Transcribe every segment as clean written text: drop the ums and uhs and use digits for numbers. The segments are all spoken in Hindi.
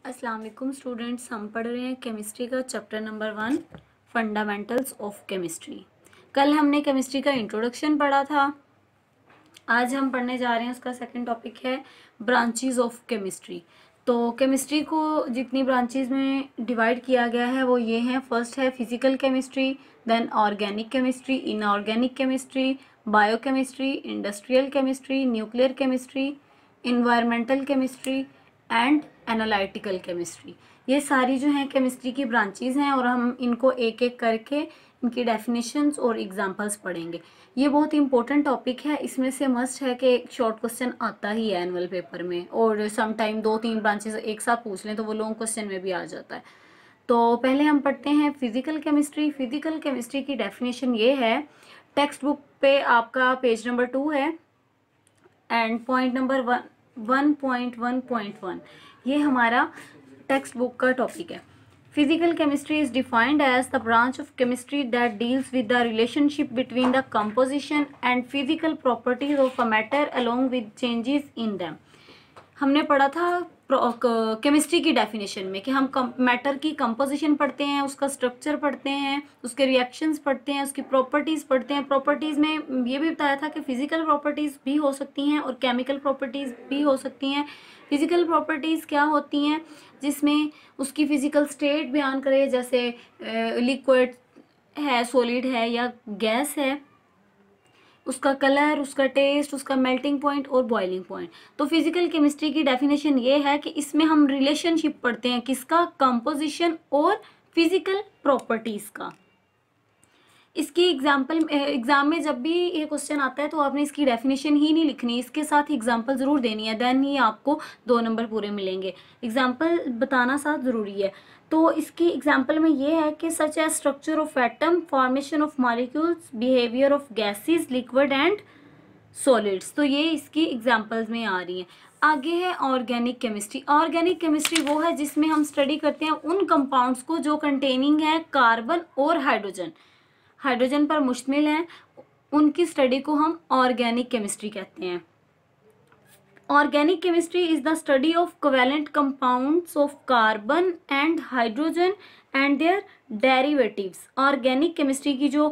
अस्सलाम वालेकुम स्टूडेंट्स, हम पढ़ रहे हैं केमिस्ट्री का chapter number 1 fundamentals of chemistry. कल हमने केमिस्ट्री का इंट्रोडक्शन पढ़ा था। आज हम पढ़ने जा रहे हैं, उसका सेकंड टॉपिक है ब्रांचेस ऑफ केमिस्ट्री। तो केमिस्ट्री को जितनी ब्रांचेस में डिवाइड किया गया है वो ये हैं। फर्स्ट है physical chemistry, then organic chemistry, inorganic chemistry, biochemistry, industrial chemistry, nuclear chemistry, environmental chemistry and analytical chemistry. ये सारी जो हैं केमिस्ट्री की ब्रांचेस हैं और हम इनको एक एक करके इनकी डेफिनेशंस और एग्जांपल्स पढ़ेंगे। ये बहुत इंपॉर्टेंट टॉपिक है, इसमें से मस्ट है कि एक शॉर्ट क्वेश्चन आता ही है एनुअल पेपर में, और सम टाइम 2-3 ब्रांचेस एक साथ पूछ लें तो वो लॉन्ग क्वेश्चन में भी आ जाता है। तो पहले हम पढ़ते हैं फिजिकल केमिस्ट्री। फिजिकल केमिस्ट्री की डेफिनेशन ये है, टेक्स्ट बुक पे आपका पेज नंबर 2 है एंड पॉइंट नंबर 1.1.1 ये हमारा टेक्स्ट बुक का टॉपिक है। Physical chemistry is defined as the branch of chemistry that deals with the relationship between the composition and physical properties of a matter along with changes in them. हमने पढ़ा था केमिस्ट्री की डेफिनेशन में कि हम मैटर की कंपोजिशन पढ़ते हैं, उसका स्ट्रक्चर पढ़ते हैं, उसके रिएक्शंस पढ़ते हैं, उसकी प्रॉपर्टीज़ पढ़ते हैं। प्रॉपर्टीज़ में ये भी बताया था कि फिजिकल प्रॉपर्टीज़ भी हो सकती हैं और केमिकल प्रॉपर्टीज़ भी हो सकती हैं। फिजिकल प्रॉपर्टीज़ क्या होती हैं? जिसमें उसकी फिजिकल स्टेट बयान करे, जैसे लिक्विड है, सॉलिड है या गैस है, उसका कलर, उसका टेस्ट, उसका मेल्टिंग पॉइंट और बॉइलिंग पॉइंट। तो फिजिकल केमिस्ट्री की डेफिनेशन ये है कि इसमें हम रिलेशनशिप पढ़ते हैं, किसका? कंपोजिशन और फिजिकल प्रॉपर्टीज का। इसकी एग्जाम में जब भी ये क्वेश्चन आता है तो आपने इसकी डेफिनेशन ही नहीं लिखनी, इसके साथ एग्जाम्पल जरूर देनी है, देन ही आपको 2 नंबर पूरे मिलेंगे। एग्जाम्पल बताना साथ ज़रूरी है। तो इसकी एग्जाम्पल में ये है कि such as structure of atom, formation of molecules, behaviour of gases, liquid and solids. तो ये इसकी एग्जाम्पल्स में आ रही हैं। आगे है ऑर्गेनिक केमिस्ट्री। ऑर्गेनिक केमिस्ट्री वो है जिसमें हम स्टडी करते हैं उन कंपाउंड्स को जो कंटेनिंग है कार्बन और हाइड्रोजन पर मुश्तमिल हैं, उनकी स्टडी को हम ऑर्गेनिक केमिस्ट्री कहते हैं। Organic chemistry is the study of covalent compounds of carbon and hydrogen and their derivatives. Organic chemistry की जो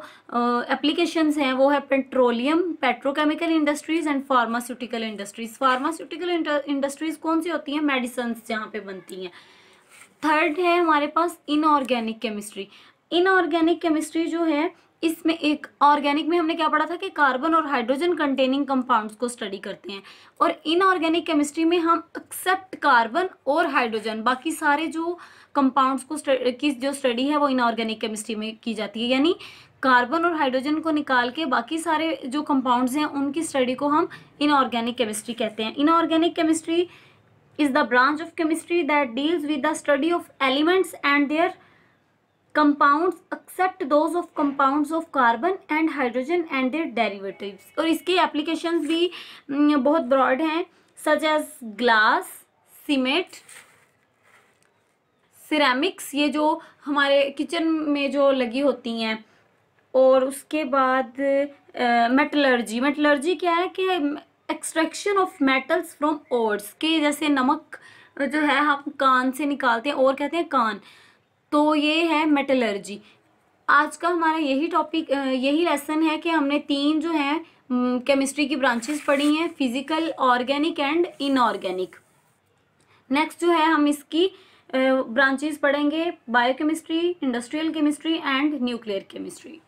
एप्लीकेशंस हैं वो है petroleum, petrochemical industries and pharmaceutical industries. Pharmaceutical industries कौन सी होती हैं? मेडिसिन जहाँ पे बनती हैं। थर्ड है हमारे पास इनऑर्गेनिक केमिस्ट्री। इनऑर्गेनिक केमिस्ट्री जो है, इसमें एक ऑर्गेनिक में हमने क्या पढ़ा था कि कार्बन और हाइड्रोजन कंटेनिंग कंपाउंड्स को स्टडी करते हैं, और इनऑर्गेनिक केमिस्ट्री में हम एक्सेप्ट कार्बन और हाइड्रोजन, बाकी सारे जो कंपाउंड्स की जो स्टडी है वो इनऑर्गेनिक केमिस्ट्री में की जाती है। यानी कार्बन और हाइड्रोजन को निकाल के बाकी सारे जो कंपाउंड्स हैं उनकी स्टडी को हम इनऑर्गेनिक केमिस्ट्री कहते हैं। Inorganic chemistry is the branch of chemistry that deals with the study of elements and their compounds except those of compounds of carbon and hydrogen and their derivatives। और इसकी applications भी बहुत broad हैं, such as glass, cement, ceramics, ये जो हमारे किचन में जो लगी होती हैं, और उसके बाद मेटलर्जी क्या है कि extraction of metals from ores, के जैसे नमक जो है हम कान से निकालते हैं और कहते हैं कान, तो ये है मेटलर्जी। आज का हमारा यही टॉपिक, यही लेसन है कि हमने 3 जो है केमिस्ट्री की ब्रांचेस पढ़ी हैं, physical, organic and inorganic. Next जो है हम इसकी ब्रांचेस पढ़ेंगे biochemistry, industrial chemistry and nuclear chemistry.